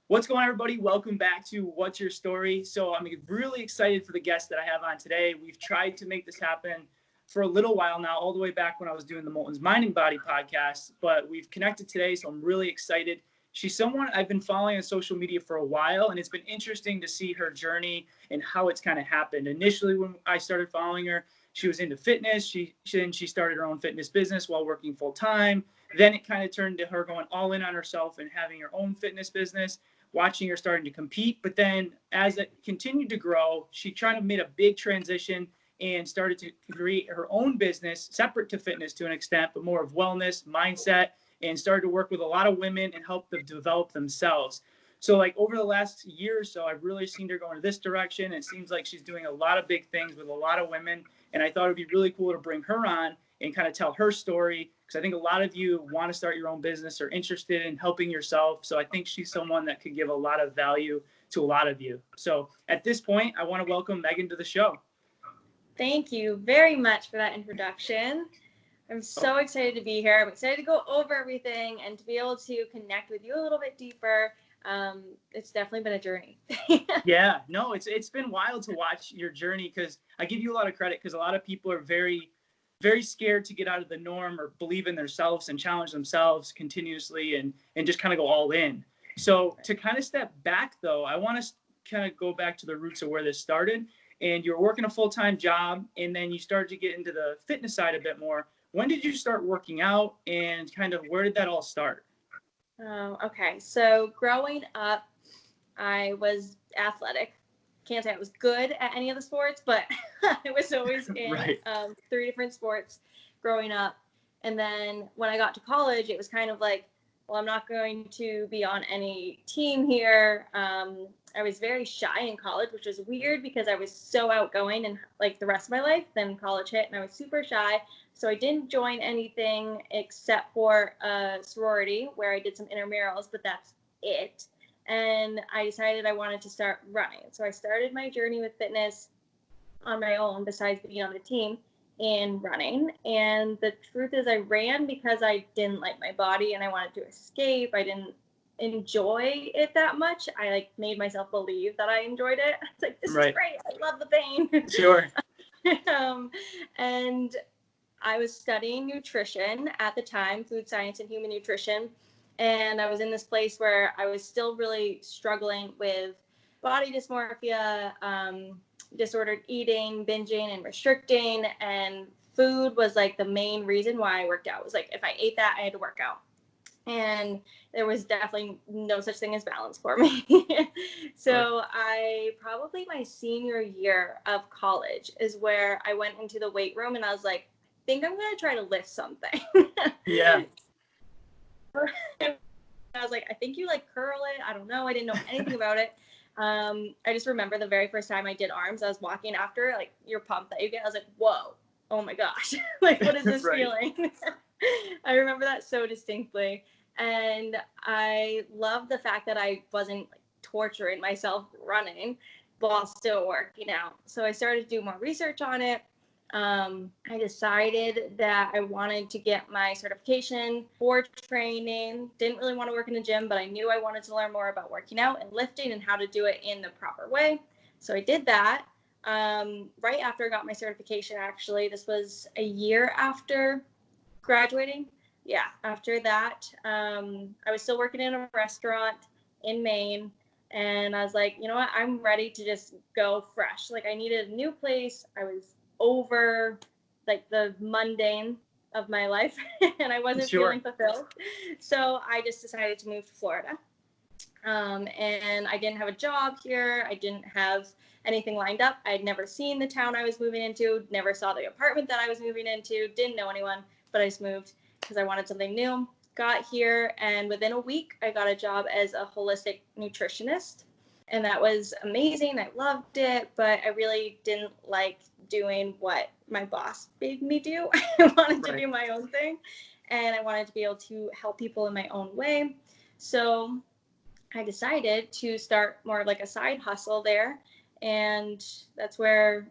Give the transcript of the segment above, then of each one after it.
What's going on, everybody? Welcome back to What's Your Story? So I'm really excited for the guest that I have on today. We've tried to make this happen for a little while now, all the way back when I was doing the Molten's Mind and Body podcast, but we've connected today, so I'm really excited. She's someone I've been following on social media for a while, and it's been interesting to see her journey and how it's kind of happened. Initially, when I started following her, she was into fitness. She started her own fitness business while working full time. Then it kind of turned to her going all in on herself and having her own fitness business, watching her starting to compete. But then as it continued to grow, she kind of made a big transition and started to create her own business separate to fitness to an extent, but more of wellness, mindset, and started to work with a lot of women and help them develop themselves. So like over the last year or so, I've really seen her go in this direction. It seems like she's doing a lot of big things with a lot of women. And I thought it'd be really cool to bring her on and kind of tell her story, because I think a lot of you want to start your own business or interested in helping yourself. So I think she's someone that could give a lot of value to a lot of you. So at this point, I want to welcome Meagen to the show. Thank you very much for that introduction. I'm so excited to be here. I'm excited to go over everything and to be able to connect with you a little bit deeper. It's definitely been a journey. Yeah, no, it's been wild to watch your journey, because I give you a lot of credit, because a lot of people are very, very scared to get out of the norm or believe in themselves and challenge themselves continuously and just kind of go all in. So to kind of step back, though, I want to kind of go back to the roots of where this started. And you're working a full-time job, and then you started to get into the fitness side a bit more. When did you start working out, and kind of where did that all start? Okay, so growing up, I was athletic. Can't say I was good at any of the sports, but I was always in Right. 3 different sports growing up. And then when I got to college, it was kind of like, well, I'm not going to be on any team here. I was very shy in college, which was weird because I was so outgoing and like the rest of my life. Then college hit and I was super shy. So I didn't join anything except for a sorority where I did some intramurals, but that's it. And I decided I wanted to start running. So I started my journey with fitness on my own, besides being on the team, in running. And the truth is I ran because I didn't like my body and I wanted to escape. I didn't enjoy it that much. I like made myself believe that I enjoyed it. It's like, this is great. I love the pain. Sure. And I was studying nutrition at the time, food science and human nutrition. And I was in this place where I was still really struggling with body dysmorphia, disordered eating, binging and restricting. And food was like the main reason why I worked out. It was like, if I ate that, I had to work out. And there was definitely no such thing as balance for me. So I probably my senior year of college is where I went into the weight room and I was like, I think I'm going to try to lift something. Yeah. I was like, I think you like curl it. I don't know. I didn't know anything about it. I just remember the very first time I did arms, I was walking after like your pump that you get. I was like, whoa, oh my gosh. Like, what is this feeling? I remember that so distinctly. And I love the fact that I wasn't like torturing myself running while still working out. So I started to do more research on it. I decided that I wanted to get my certification for training. Didn't really want to work in a gym, but I knew I wanted to learn more about working out and lifting and how to do it in the proper way. So I did that right after I got my certification, actually. This was a year after graduating. Yeah, after that, I was still working in a restaurant in Maine. And I was like, you know what? I'm ready to just go fresh. Like, I needed a new place. I was over like the mundane of my life and I wasn't feeling fulfilled. So I just decided to move to Florida. And I didn't have a job here. I didn't have anything lined up. I'd never seen the town I was moving into, never saw the apartment that I was moving into, didn't know anyone, but I just moved because I wanted something new. Got here, and within a week, I got a job as a holistic nutritionist. And that was amazing. I loved it, but I really didn't like doing what my boss made me do. I wanted to do my own thing, and I wanted to be able to help people in my own way. So I decided to start more of like a side hustle there. And that's where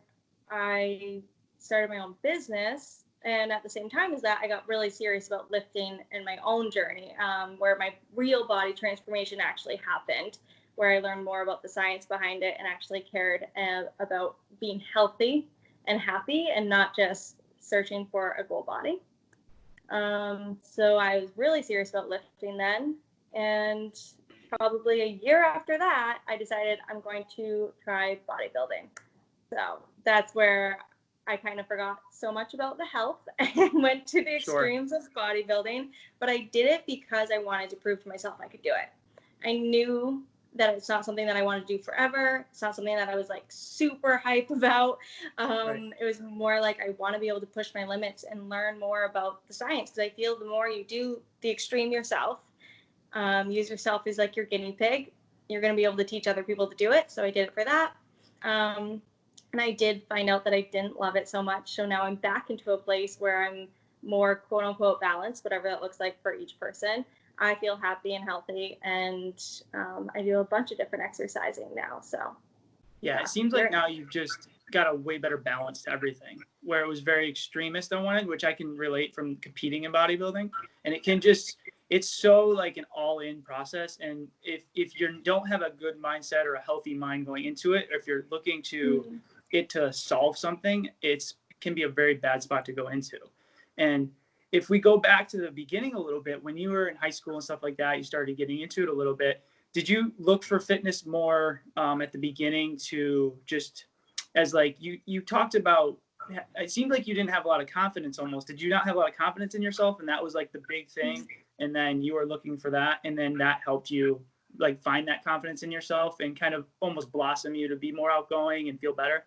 I started my own business And at the same time as that, I got really serious about lifting in my own journey, where my real body transformation actually happened, where I learned more about the science behind it and actually cared about being healthy and happy and not just searching for a goal body. So I was really serious about lifting then. And probably a year after that, I decided I'm going to try bodybuilding. So that's where I kind of forgot so much about the health and went to the Sure. extremes of bodybuilding. But I did it because I wanted to prove to myself I could do it. I knew that it's not something that I want to do forever. It's not something that I was like super hype about. Right. It was more like I want to be able to push my limits and learn more about the science, because I feel the more you do the extreme yourself, use yourself as like your guinea pig, you're going to be able to teach other people to do it. So I did it for that. And I did find out that I didn't love it so much. So now I'm back into a place where I'm more quote unquote balanced, whatever that looks like for each person. I feel happy and healthy, and I do a bunch of different exercising now. So Yeah, it seems like now you've just got a way better balance to everything. Where it was very extremist on one end, which I can relate from competing in bodybuilding, and it can just it's so like an all-in process. And if you don't have a good mindset or a healthy mind going into it, or if you're looking to it to solve something, it's can be a very bad spot to go into. And if we go back to the beginning a little bit, when you were in high school and stuff like that, you started getting into it a little bit. Did you look for fitness more at the beginning to just as like you talked about, it seemed like you didn't have a lot of confidence almost. Did you not have a lot of confidence in yourself, and that was like the big thing, and then you were looking for that, and then that helped you like find that confidence in yourself and kind of almost blossom you to be more outgoing and feel better?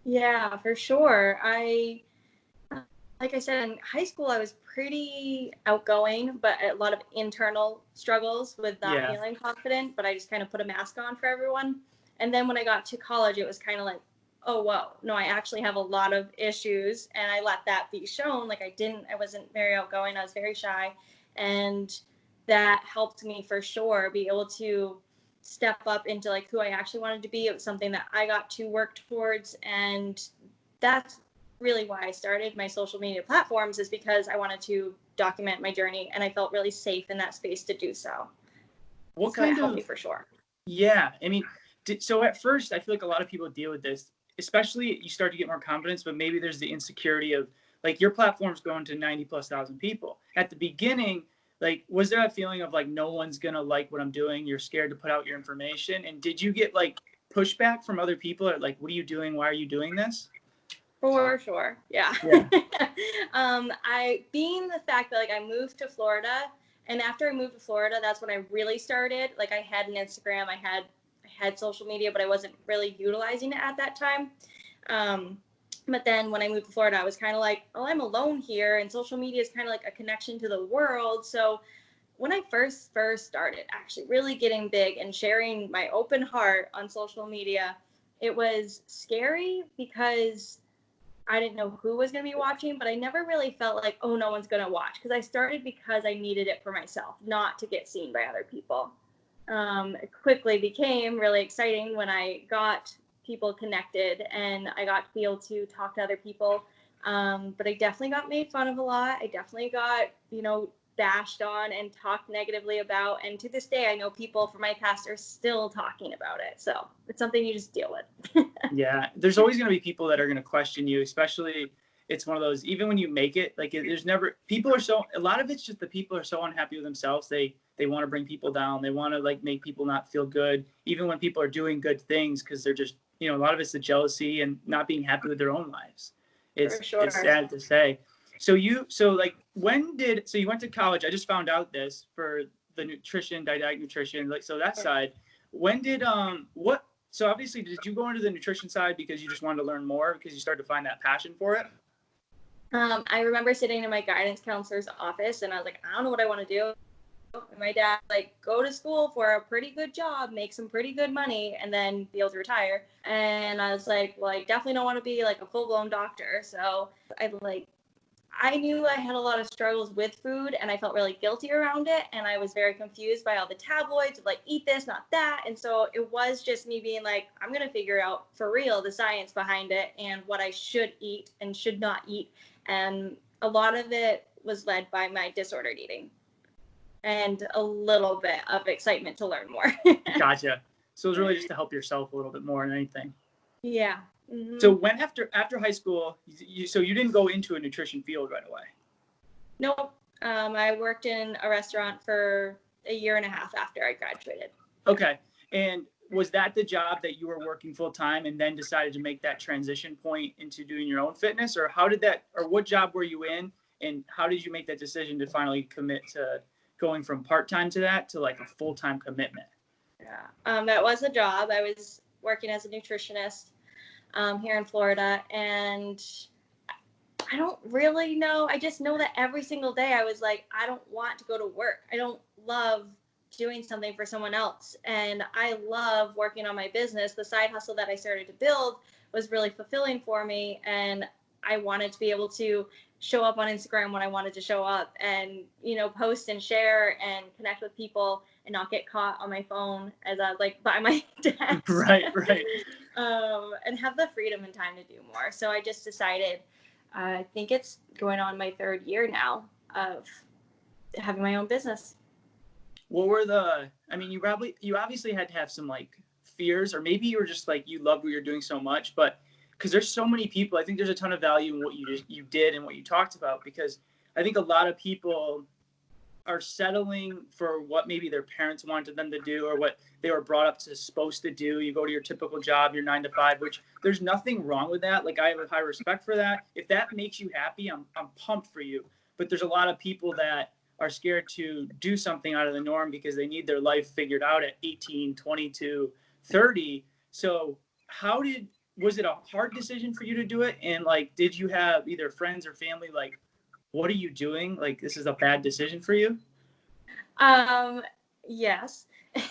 Yeah, for sure. Like I said, in high school, I was pretty outgoing, but a lot of internal struggles with not Yeah. feeling confident, but I just kind of put a mask on for everyone. And then when I got to college, it was kind of like, oh, whoa, no, I actually have a lot of issues. And I let that be shown. Like I wasn't very outgoing. I was very shy. And that helped me for sure be able to step up into like who I actually wanted to be. It was something that I got to work towards. And that's really why I started my social media platforms, is because I wanted to document my journey, and I felt really safe in that space to do so. What So it kind helped of me for sure. Yeah, I mean, so at first, I feel like a lot of people deal with this, especially you start to get more confidence, but maybe there's the insecurity of like your platform's going to 90 plus thousand people. At the beginning, like, was there a feeling of like no one's gonna like what I'm doing? You're scared to put out your information, and did you get like pushback from other people, or like, what are you doing? Why are you doing this? For sure. Yeah. Yeah. I being the fact that like I moved to Florida, and after I moved to Florida, that's when I really started. Like I had an Instagram, I had social media, but I wasn't really utilizing it at that time. But then when I moved to Florida, I was kind of like, oh, I'm alone here, and social media is kind of like a connection to the world. So when I first started actually really getting big and sharing my open heart on social media, it was scary because I didn't know who was going to be watching, but I never really felt like, oh, no one's going to watch, because I started because I needed it for myself, not to get seen by other people. It quickly became really exciting when I got people connected and I got to be able to talk to other people. But I definitely got made fun of a lot. I definitely got, bashed on and talked negatively about. And to this day, I know people from my past are still talking about it. So it's something you just deal with. Yeah, there's always going to be people that are going to question you, especially it's one of those, even when you make it, like there's never, people are so, a lot of it's just the people are so unhappy with themselves. They want to bring people down. They want to like make people not feel good, even when people are doing good things, because they're just, a lot of it's the jealousy and not being happy with their own lives. For sure. It's sad to say. So you went to college. I just found out this for the nutrition, dietetic nutrition, like, so that side, when did, so obviously, did you go into the nutrition side because you just wanted to learn more, because you started to find that passion for it? I remember sitting in my guidance counselor's office, and I was like, I don't know what I want to do. And my dad like, go to school for a pretty good job, make some pretty good money, and then be able to retire. And I was like, well, I definitely don't want to be like a full-blown doctor. So I knew I had a lot of struggles with food, and I felt really guilty around it. And I was very confused by all the tabloids of like, eat this, not that. And so it was just me being like, I'm going to figure out for real the science behind it and what I should eat and should not eat. And a lot of it was led by my disordered eating and a little bit of excitement to learn more. Gotcha. So it was really just to help yourself a little bit more than anything. Yeah. Mm-hmm. So when after high school, so you didn't go into a nutrition field right away? Nope. I worked in a restaurant for a year and a half after I graduated. Okay. And was that the job that you were working full time and then decided to make that transition point into doing your own fitness? Or how did that, or what job were you in? And how did you make that decision to finally commit to going from part-time to that to like a full-time commitment? Yeah. That was a job. I was working as a nutritionist here in Florida, and I don't really know. I just know that every single day I was like, I don't want to go to work. I don't love doing something for someone else. And I love working on my business. The side hustle that I started to build was really fulfilling for me. And I wanted to be able to show up on Instagram when I wanted to show up and, you know, post and share and connect with people and not get caught on my phone as I was like by my desk. Right. And have the freedom and time to do more. So I just decided, I think it's going on my 3rd year now of having my own business. What were I mean, you obviously had to have some like fears, or maybe you were just like, you loved what you're doing so much, but because there's so many people, I think there's a ton of value in what you did and what you talked about, because I think a lot of people are settling for what maybe their parents wanted them to do or what they were brought up to supposed to do. You go to your typical job, your 9 to 5, which there's nothing wrong with that. Like, I have a high respect for that. If that makes you happy, I'm pumped for you. But there's a lot of people that are scared to do something out of the norm because they need their life figured out at 18, 22, 30. So was it a hard decision for you to do it? And like, did you have either friends or family like, what are you doing? Like, this is a bad decision for you? Yes,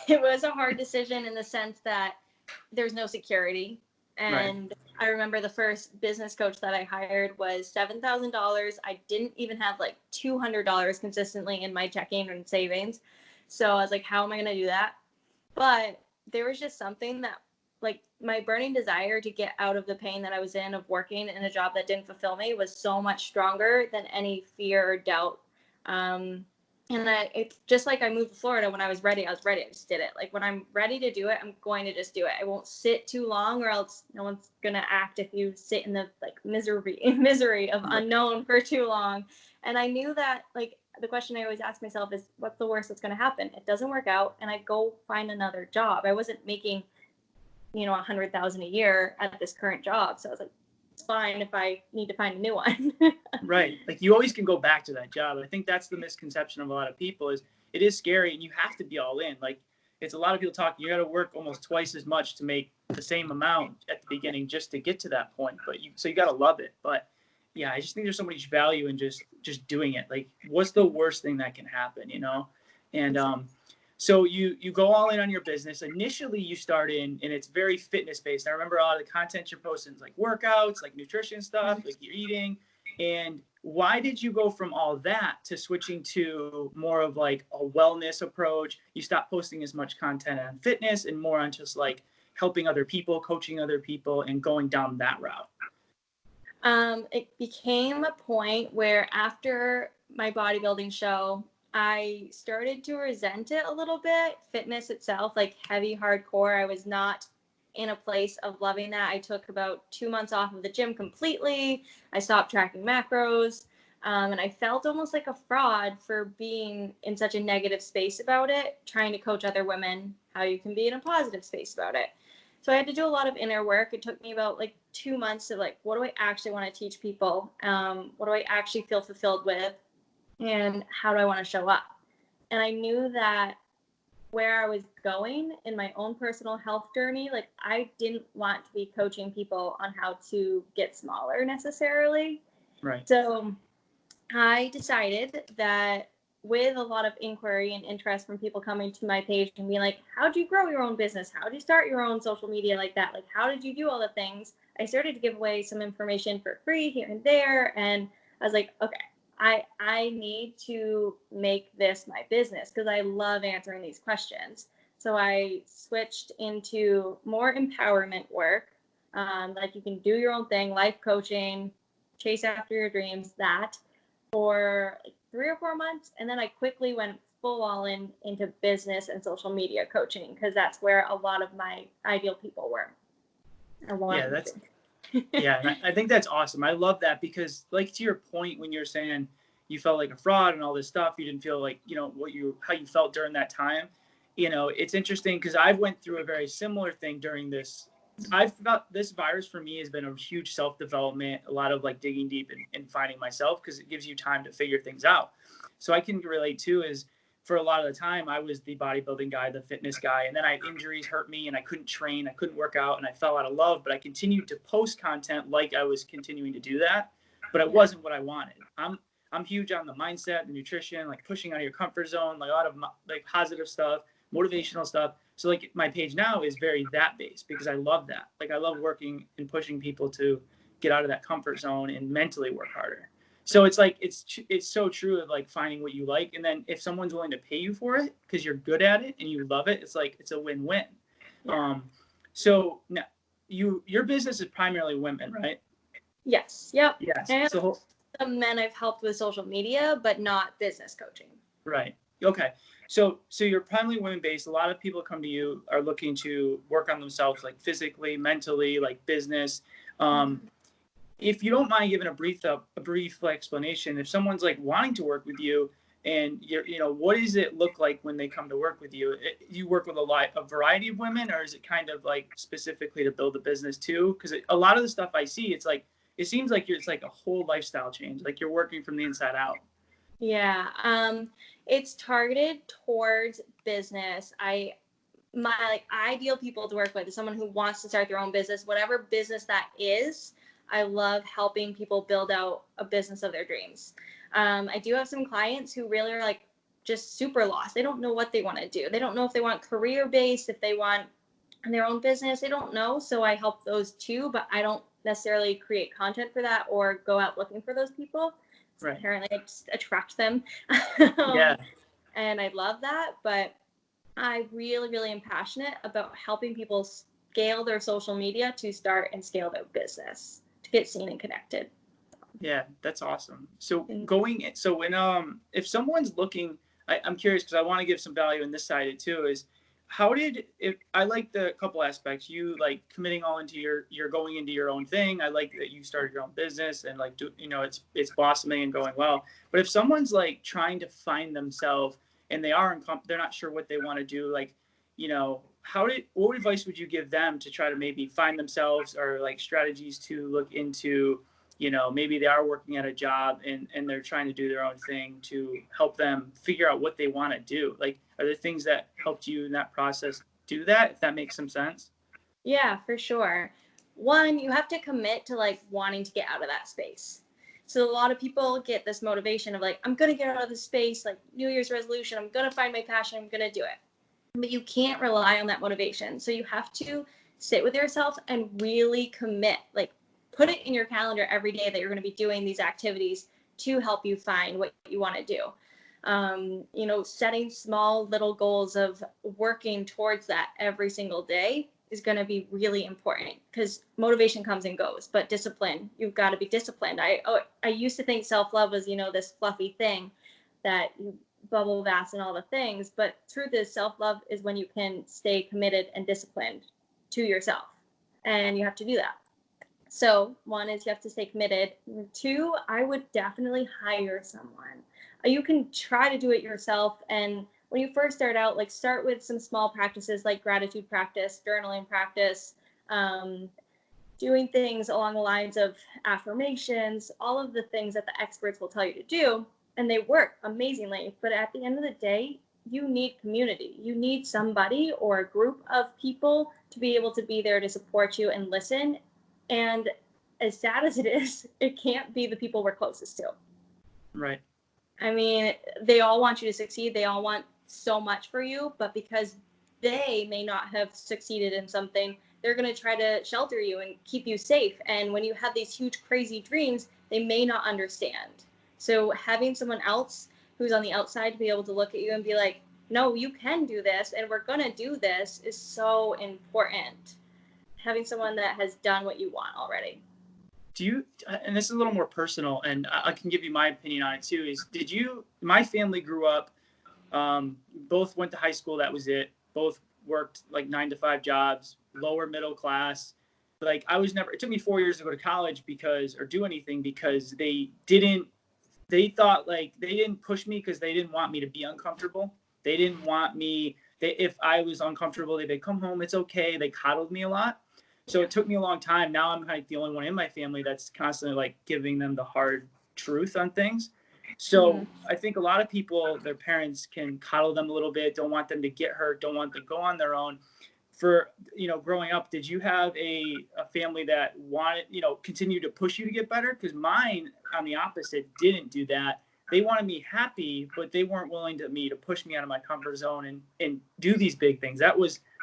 it was a hard decision in the sense that there's no security. And right. I remember the first business coach that I hired was $7,000. I didn't even have like $200 consistently in my checking and savings. So I was like, how am I going to do that? But there was just something that, like, my burning desire to get out of the pain that I was in of working in a job that didn't fulfill me was so much stronger than any fear or doubt. And it's just like I moved to Florida when I was ready. I just did it. Like, when I'm ready to do it, I'm going to just do it. I won't sit too long, or else no one's going to act if you sit in the like misery of unknown for too long. And I knew that, like, the question I always ask myself is, what's the worst that's going to happen? It doesn't work out, and I go find another job. I wasn't making, you know, $100,000 a year at this current job. So I was like, it's fine if I need to find a new one. Right. Like, you always can go back to that job. I think that's the misconception of a lot of people, is it is scary and you have to be all in. Like, it's a lot of people talking, you got to work almost twice as much to make the same amount at the beginning just to get to that point. But you got to love it. But yeah, I just think there's so much value in just doing it. Like, what's the worst thing that can happen, you know? And, so you go all in on your business. Initially, you start and it's very fitness based. I remember a lot of the content you're posting is like workouts, like nutrition stuff, like you're eating. And why did you go from all that to switching to more of like a wellness approach? You stopped posting as much content on fitness and more on just like helping other people, coaching other people, and going down that route. It became a point where after my bodybuilding show, I started to resent it a little bit. Fitness itself, like heavy, hardcore, I was not in a place of loving that. I took about 2 months off of the gym completely. I stopped tracking macros. And I felt almost like a fraud for being in such a negative space about it, trying to coach other women how you can be in a positive space about it. So I had to do a lot of inner work. It took me about like 2 months to like, what do I actually want to teach people? What do I actually feel fulfilled with? And how do I want to show up? And I knew that where I was going in my own personal health journey, like, I didn't want to be coaching people on how to get smaller necessarily. Right. So I decided that, with a lot of inquiry and interest from people coming to my page and being like, how'd you grow your own business? How'd you start your own social media like that? Like, how did you do all the things? I started to give away some information for free here and there. And I was like, okay, I need to make this my business because I love answering these questions. So I switched into more empowerment work. Like, you can do your own thing, life coaching, chase after your dreams, that. for like 3 or 4 months, and then I quickly went full all into business and social media coaching, because that's where a lot of my ideal people were. Yeah, and I think that's awesome. I love that, because like, to your point, when you're saying you felt like a fraud and all this stuff, you didn't feel like, how you felt during that time. It's interesting, because I've went through a very similar thing during this. I've felt this virus for me has been a huge self-development, a lot of like digging deep and finding myself, because it gives you time to figure things out. So I can relate too, is for a lot of the time I was the bodybuilding guy, the fitness guy, and then injuries hurt me and I couldn't train, I couldn't work out, and I fell out of love, but I continued to post content like I was continuing to do that, but it wasn't what I wanted. I'm huge on the mindset, the nutrition, like pushing out of your comfort zone, like a lot of like positive stuff, motivational stuff. So like my page now is very that based, because I love that. Like I love working and pushing people to get out of that comfort zone and mentally work harder. So it's like, it's so true of like finding what you like. And then if someone's willing to pay you for it because you're good at it and you love it, it's like, it's a win-win. So now your business is primarily women, right? Yes. Yep. Yes. And So some men I've helped with social media, but not business coaching. Right. Okay. So you're primarily women-based. A lot of people come to you are looking to work on themselves, like physically, mentally, like business. If you don't mind giving a brief explanation, if someone's like wanting to work with you, and what does it look like when they come to work with you? You work with a variety of women, or is it kind of like specifically to build a business too? Because a lot of the stuff I see, it's like, it seems like it's like a whole lifestyle change. Like you're working from the inside out. Yeah. It's targeted towards business. My like ideal people to work with is someone who wants to start their own business, whatever business that is. I love helping people build out a business of their dreams. I do have some clients who really are like just super lost. They don't know what they want to do. They don't know if they want career-based, if they want their own business. They don't know. So I help those too, but I don't necessarily create content for that or go out looking for those people. Right. Apparently I just attract them. Yeah. And I love that, but I really, really am passionate about helping people scale their social media to start and scale their business, to get seen and connected. Yeah, that's awesome. So when if someone's looking, I'm curious, because I want to give some value in this side too, is I like the couple aspects. You like committing all into you're going into your own thing. I like that you started your own business and like it's blossoming and going well. But if someone's like trying to find themselves and they're not sure what they want to do, like, what advice would you give them to try to maybe find themselves, or like strategies to look into, maybe they are working at a job and they're trying to do their own thing to help them figure out what they want to do? Like, are there things that helped you in that process do that, if that makes some sense? Yeah, for sure. One, you have to commit to like wanting to get out of that space. So a lot of people get this motivation of like, I'm going to get out of this space, like New Year's resolution, I'm going to find my passion, I'm going to do it. But you can't rely on that motivation. So you have to sit with yourself and really commit, like put it in your calendar every day that you're going to be doing these activities to help you find what you want to do. Setting small little goals of working towards that every single day is going to be really important, because motivation comes and goes, but discipline, you've got to be disciplined. I used to think self-love was, this fluffy thing that you bubble baths and all the things, but truth is self-love is when you can stay committed and disciplined to yourself, and you have to do that. So one is you have to stay committed. Two, I would definitely hire someone. You can try to do it yourself, and when you first start out, like start with some small practices like gratitude practice, journaling practice, doing things along the lines of affirmations, all of the things that the experts will tell you to do, and they work amazingly. But at the end of the day, you need community. You need somebody or a group of people to be able to be there to support you and listen. And as sad as it is, it can't be the people we're closest to. Right. I mean, they all want you to succeed. They all want so much for you, but because they may not have succeeded in something, they're going to try to shelter you and keep you safe. And when you have these huge, crazy dreams, they may not understand. So having someone else who's on the outside to be able to look at you and be like, no, you can do this, and we're going to do this, is so important. Having someone that has done what you want already. do you, and this is a little more personal, and I can give you my opinion on it too, is my family grew up, both went to high school, that was it. Both worked like 9 to 5 jobs, lower middle class. Like it took me 4 years to go to college or do anything because they thought like they didn't push me because they didn't want me to be uncomfortable. They didn't want me, if I was uncomfortable, they'd come home, it's okay. They coddled me a lot. So it took me a long time. Now I'm like the only one in my family that's constantly like giving them the hard truth on things. So I think a lot of people, their parents can coddle them a little bit, don't want them to get hurt, don't want them to go on their own. For, growing up, did you have a family that wanted, continue to push you to get better? Because mine, on the opposite, didn't do that. They wanted me happy, but they weren't willing to push me out of my comfort zone and do these big things.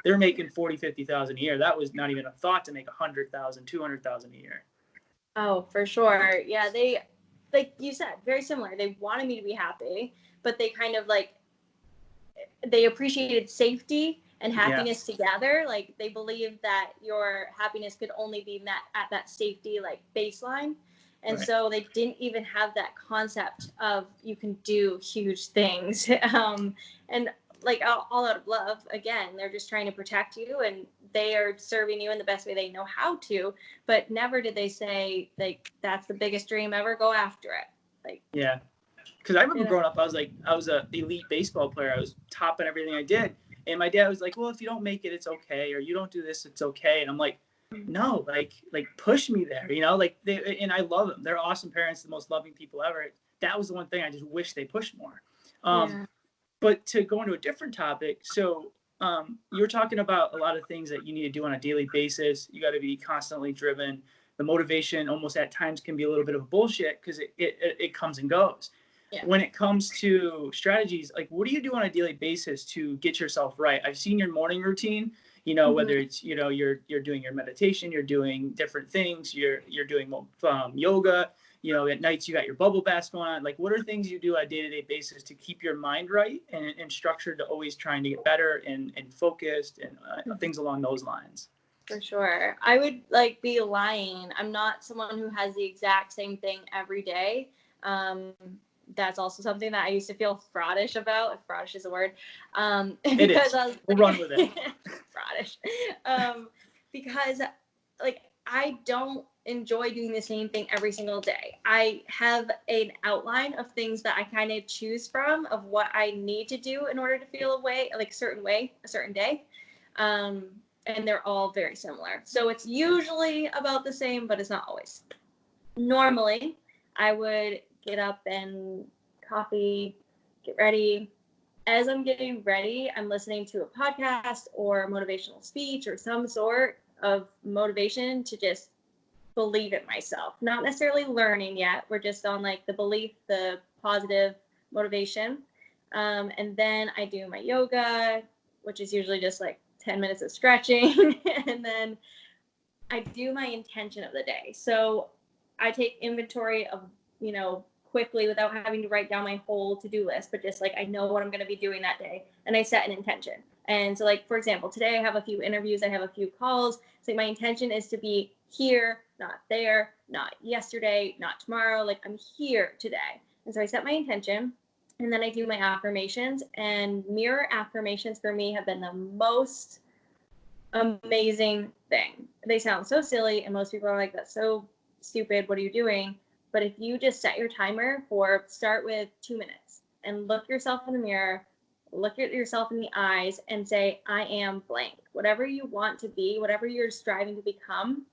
They're making 40, 50,000 a year. That was not even a thought to make 100,000, 200,000 a year. Oh, for sure. Yeah. They, like you said, very similar. They wanted me to be happy, but they kind of they appreciated safety and happiness together. Like they believed that your happiness could only be met at that safety baseline. And so they didn't even have that concept of you can do huge things. And all out of love, again, they're just trying to protect you and they are serving you in the best way they know how to, but never did they say that's the biggest dream ever, go after it. Yeah. Because I remember growing up, I was an elite baseball player. I was top in everything I did. And my dad was like, well, if you don't make it, it's okay. Or you don't do this, it's okay. And I'm like, no, like push me there, and I love them. They're awesome parents, the most loving people ever. That was the one thing I just wish they pushed more. But to go into a different topic, so you were talking about a lot of things that you need to do on a daily basis. You got to be constantly driven. The motivation almost at times can be a little bit of bullshit because it comes and goes. Yeah. When it comes to strategies, what do you do on a daily basis to get yourself right? I've seen your morning routine, whether it's, you're doing your meditation, you're doing different things, you're doing yoga, at nights you got your bubble baths going on. What are things you do on a day-to-day basis to keep your mind right and structured to always trying to get better and focused and things along those lines? For sure. I would be lying. I'm not someone who has the exact same thing every day. That's also something that I used to feel fraudish about, if fraudish is a word. It is. We'll run with it. Fraudish. Because I don't enjoy doing the same thing every single day. I have an outline of things that I kind of choose from of what I need to do in order to feel a certain day. And they're all very similar. So it's usually about the same, but it's not always. Normally, I would get up and coffee, get ready. As I'm getting ready, I'm listening to a podcast or motivational speech or some sort of motivation to just believe it myself. Not necessarily learning yet. We're just on the belief, the positive motivation. And then I do my yoga, which is usually just 10 minutes of stretching. And then I do my intention of the day. So I take inventory of, quickly without having to write down my whole to-do list, but just I know what I'm going to be doing that day. And I set an intention. And so for example, today I have a few interviews, I have a few calls. So my intention is to be here, not there, not yesterday, not tomorrow. I'm here today. And so I set my intention and then I do my affirmations, and mirror affirmations for me have been the most amazing thing. They sound so silly and most people are like, that's so stupid. What are you doing? But if you just set your timer start with 2 minutes and look yourself in the mirror, look at yourself in the eyes and say, I am blank. Whatever you want to be, whatever you're striving to become,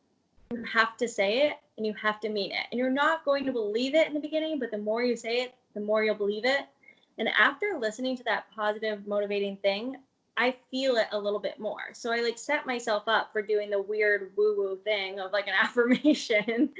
you have to say it and you have to mean it. And you're not going to believe it in the beginning, but the more you say it, the more you'll believe it. And after listening to that positive, motivating thing, I feel it a little bit more. So I set myself up for doing the weird woo-woo thing of an affirmation.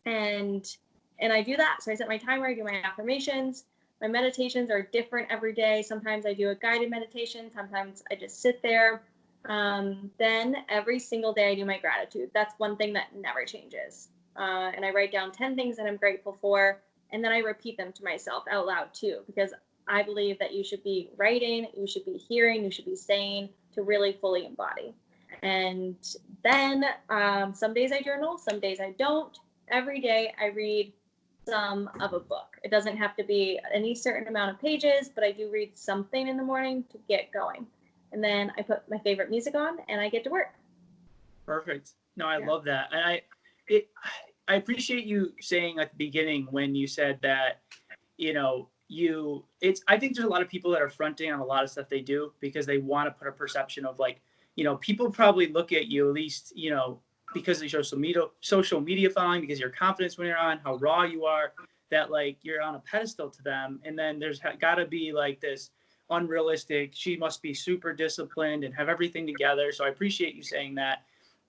And I do that. So I set my timer, I do my affirmations. My meditations are different every day. Sometimes I do a guided meditation. Sometimes I just sit there. Then every single day I do my gratitude. That's one thing that never changes. And I write down 10 things that I'm grateful for. And then I repeat them to myself out loud too, because I believe that you should be writing, you should be hearing, you should be saying to really fully embody. And then some days I journal, some days I don't. Every day I read some of a book. It doesn't have to be any certain amount of pages, but I do read something in the morning to get going. And then I put my favorite music on and I get to work. Perfect. No, I love that. And I appreciate you saying at the beginning when you said that, I think there's a lot of people that are fronting on a lot of stuff they do because they want to put a perception of like, people probably look at you at least, because of your social media following, because your confidence when you're on, how raw you are, that like you're on a pedestal to them. And then there's got to be like this unrealistic, she must be super disciplined and have everything together. So I appreciate you saying that,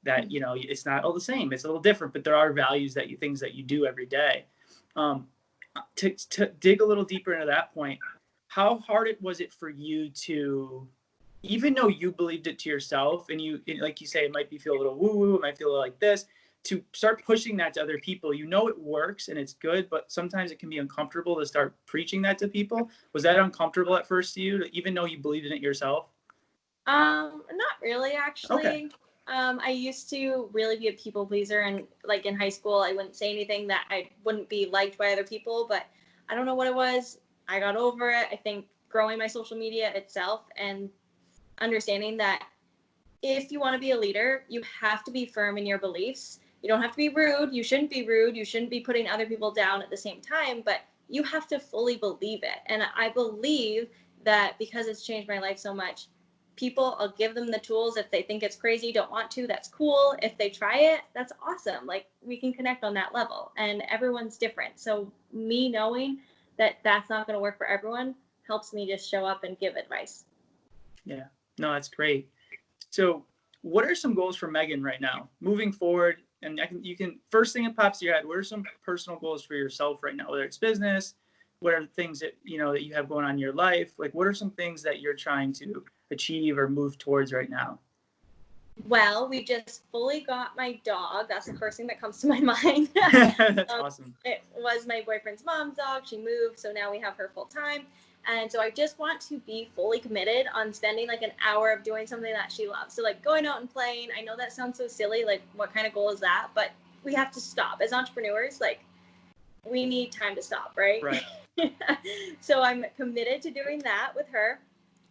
it's not all the same. It's a little different, but there are values things that you do every day. To dig a little deeper into that point, how hard was it for you to, even though you believed it to yourself and like you say, it might feel a little woo-woo, it might feel like this, to start pushing that to other people? It works and it's good, but sometimes it can be uncomfortable to start preaching that to people. Was that uncomfortable at first to you, even though you believed in it yourself? Not really, actually. Okay. I used to really be a people pleaser, and like in high school, I wouldn't say anything that I wouldn't be liked by other people, but I don't know what it was. I got over it. I think growing my social media itself and understanding that if you want to be a leader, you have to be firm in your beliefs. You don't have to be rude. You shouldn't be rude. You shouldn't be putting other people down at the same time, but you have to fully believe it. And I believe that because it's changed my life so much, I'll give them the tools. If they think it's crazy, don't want to, that's cool. If they try it, that's awesome. Like, we can connect on that level, and everyone's different. So me knowing that that's not going to work for everyone helps me just show up and give advice. Yeah, no, that's great. So what are some goals for Meagen right now moving forward? And you can first thing that pops to your head, what are some personal goals for yourself right now, whether it's business, what are the things that that you have going on in your life? Like, what are some things that you're trying to achieve or move towards right now? Well, we just fully got my dog. That's the first thing that comes to my mind. That's awesome. It was my boyfriend's mom's dog. She moved, so now we have her full time. And so I just want to be fully committed on spending like an hour of doing something that she loves. So like going out and playing. I know that sounds so silly. Like, what kind of goal is that? But we have to stop. As entrepreneurs, like, we need time to stop, right? Right. So I'm committed to doing that with her.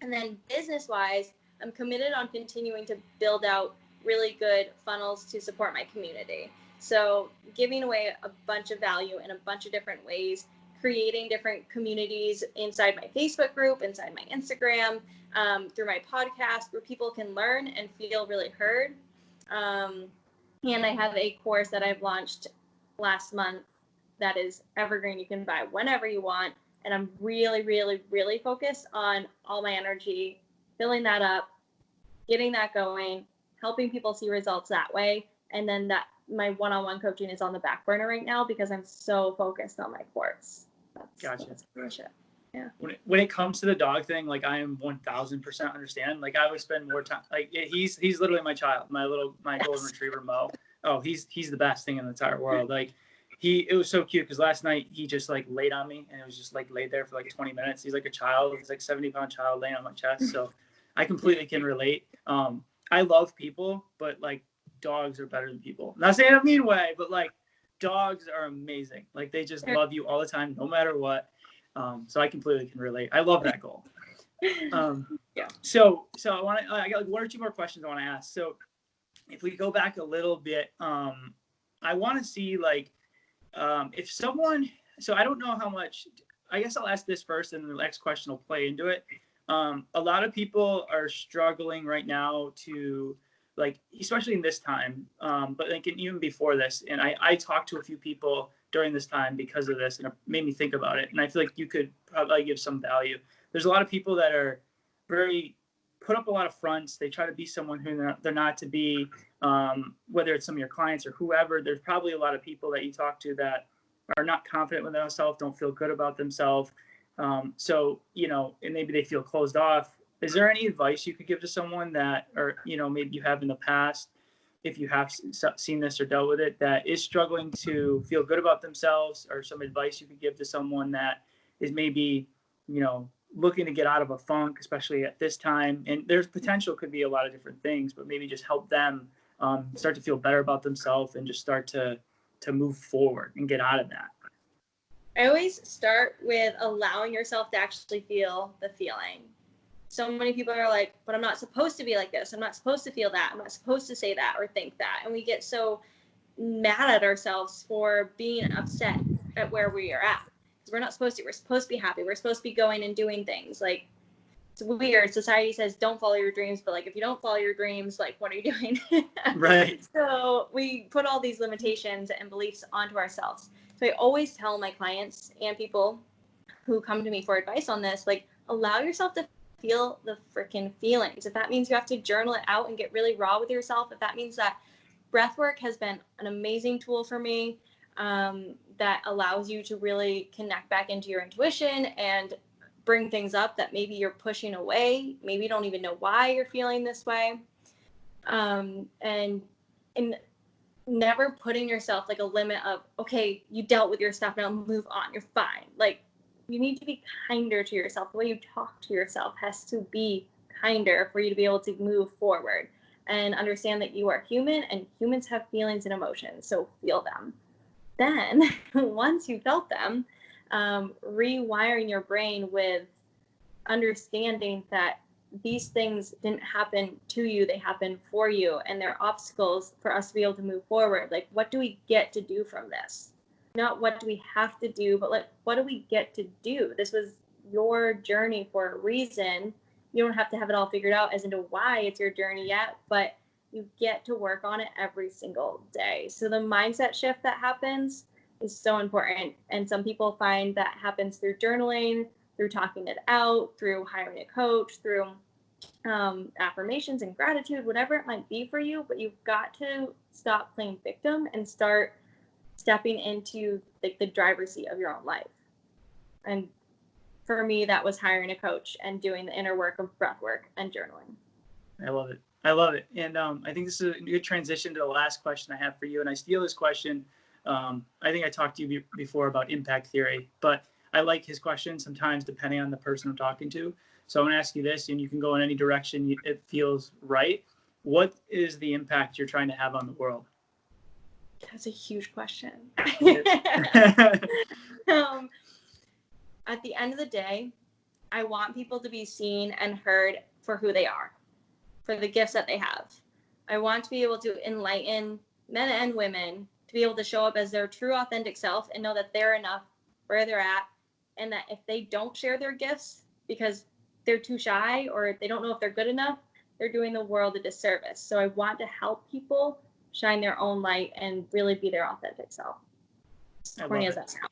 And then business-wise, I'm committed on continuing to build out really good funnels to support my community. So giving away a bunch of value in a bunch of different ways, creating different communities inside my Facebook group, inside my Instagram, through my podcast, where people can learn and feel really heard. And I have a course that I've launched last month that is evergreen. You can buy whenever you want. And I'm really, really, really focused on all my energy, filling that up, getting that going, helping people see results that way. And then that my one-on-one coaching is on the back burner right now because I'm so focused on my course. Gotcha. That's pretty much it. Yeah. When it comes to the dog thing, like, I am 1000% understand. Like, I would spend more time. Like, he's literally my child, my golden retriever Mo. Oh, he's the best thing in the entire world. Like, it was so cute because last night he just like laid on me and it was just like laid there for like 20 minutes. He's like a child. He's like 70-pound child laying on my chest. So I completely can relate. I love people, but like, dogs are better than people. Not saying in a mean way, but like, dogs are amazing. Like, they just love you all the time, no matter what. So I completely can relate. I love that goal. Yeah. So I got like one or two more questions I want to ask. So if we go back a little bit, I want to see like, if someone, so I don't know how much, I guess I'll ask this first and the next question will play into it. A lot of people are struggling right now to, like, especially in this time, but like even before this, and I talked to a few people during this time because of this, and it made me think about it. And I feel like you could probably give some value. There's a lot of people that are put up a lot of fronts. They try to be someone who they're not to be, whether it's some of your clients or whoever. There's probably a lot of people that you talk to that are not confident with themselves, don't feel good about themselves. So, and maybe they feel closed off. Is there any advice you could give to someone that, or, maybe you have in the past, if you have seen this or dealt with it, that is struggling to feel good about themselves, or some advice you could give to someone that is maybe, looking to get out of a funk, especially at this time. And there's potential could be a lot of different things, but maybe just help them start to feel better about themselves and just start to move forward and get out of that. I always start with allowing yourself to actually feel the feeling. So many people are like, but I'm not supposed to be like this. I'm not supposed to feel that. I'm not supposed to say that or think that. And we get so mad at ourselves for being upset at where we are at. We're not supposed to. We're supposed to be happy. We're supposed to be going and doing things. Like, it's weird. Society says don't follow your dreams, but like if you don't follow your dreams, like what are you doing? Right. So we put all these limitations and beliefs onto ourselves. So I always tell my clients and people who come to me for advice on this, like, allow yourself to feel the freaking feelings. If that means you have to journal it out and get really raw with yourself, if that means that, breath work has been an amazing tool for me, that allows you to really connect back into your intuition and bring things up that maybe you're pushing away. Maybe you don't even know why you're feeling this way. And never putting yourself like a limit of, okay, you dealt with your stuff, now move on, you're fine. Like, you need to be kinder to yourself. The way you talk to yourself has to be kinder for you to be able to move forward and understand that you are human and humans have feelings and emotions. So feel them. Then once you felt them, rewiring your brain with understanding that these things didn't happen to you, they happen for you, and they're obstacles for us to be able to move forward. Like, what do we get to do from this? Not what do we have to do, but like, what do we get to do? This was your journey for a reason. You don't have to have it all figured out as into why it's your journey yet, but you get to work on it every single day. So the mindset shift that happens is so important. And some people find that happens through journaling, through talking it out, through hiring a coach, through affirmations and gratitude, whatever it might be for you. But you've got to stop playing victim and start stepping into like the driver's seat of your own life. And for me, that was hiring a coach and doing the inner work of breath work and journaling. I love it. I love it. And I think this is a good transition to the last question I have for you. And I steal this question. I think I talked to you before about impact theory, but I like his question sometimes depending on the person I'm talking to. So I'm going to ask you this, and you can go in any direction it feels right. What is the impact you're trying to have on the world? That's a huge question. At the end of the day, I want people to be seen and heard for who they are, for the gifts that they have. I want to be able to enlighten men and women to be able to show up as their true, authentic self and know that they're enough where they're at, and that if they don't share their gifts because they're too shy or they don't know if they're good enough, they're doing the world a disservice. So I want to help people shine their own light and really be their authentic self. Corny as that sounds.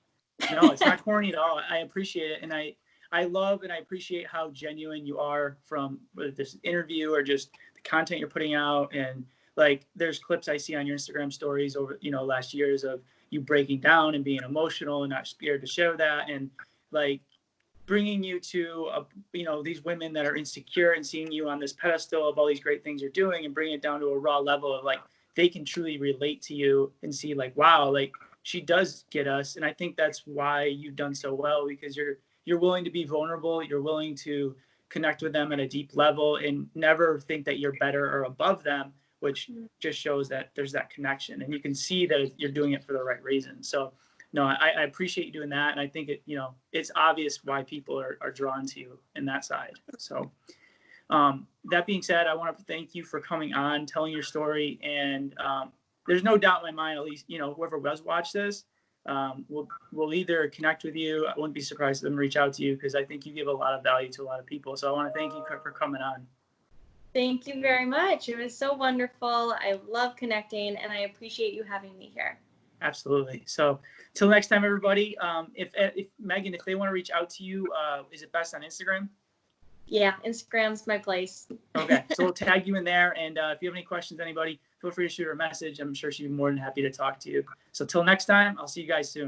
No, it's not corny at all. I appreciate it. And I love and I appreciate how genuine you are from this interview or just the content you're putting out. And like, there's clips I see on your Instagram stories over, last years of you breaking down and being emotional and not scared to share that. And like bringing you to, these women that are insecure and seeing you on this pedestal of all these great things you're doing and bringing it down to a raw level of like, they can truly relate to you and see like, wow, like she does get us. And I think that's why you've done so well, because you're willing to be vulnerable. You're willing to connect with them at a deep level and never think that you're better or above them, which just shows that there's that connection. And you can see that you're doing it for the right reason. So no, I appreciate you doing that. And I think it's obvious why people are drawn to you in that side. So that being said, I want to thank you for coming on, telling your story. And there's no doubt in my mind, at least, whoever does watch this, we'll either connect with you. I wouldn't be surprised if them reach out to you, because I think you give a lot of value to a lot of people. So I want to thank you for coming on. Thank you very much. It was so wonderful. I love connecting, and I appreciate you having me here. Absolutely. So till next time, everybody, if Meagen, if they want to reach out to you, is it best on Instagram? Yeah, Instagram's my place. Okay, so we'll tag you in there. And if you have any questions, anybody, feel free to shoot her a message. I'm sure she'd be more than happy to talk to you. So till next time, I'll see you guys soon.